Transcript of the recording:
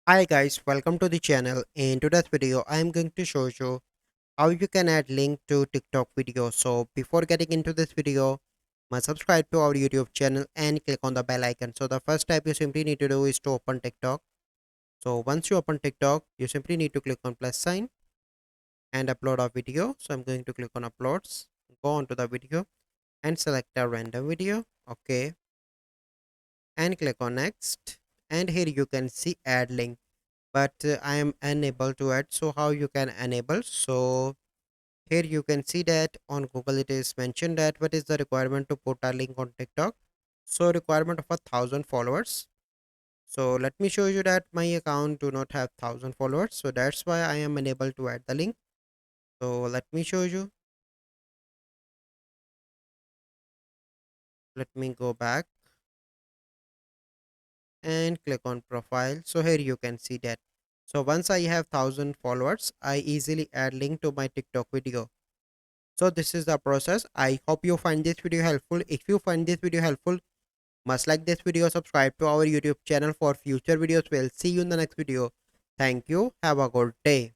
Hi guys, welcome to the channel. In today's video, I am going to show you how you can add link to TikTok video. So before getting into this video, must subscribe to our YouTube channel and click on the bell icon. So the first step you simply need to do is to open TikTok. So once you open TikTok, you simply need to click on plus sign and upload a video. So I'm going to click on uploads, go on to the video and select a random video. Okay, and click on next. And here you can see add link, but I am unable to add. So how you can enable? So here you can see that on Google it is mentioned that what is the requirement to put a link on TikTok. So requirement of 1,000 followers. So let me show you that my account do not have 1,000 followers. So that's why I am unable to add the link. So let me show you. Let me go back and click on profile. So here you can see that. So once I have 1,000 followers, I easily add link to my TikTok video. So this is the process. I hope you find this video helpful. If you find this video helpful, must like this video, subscribe to our YouTube channel for future videos. We'll see you in the next video. Thank you. Have a good day.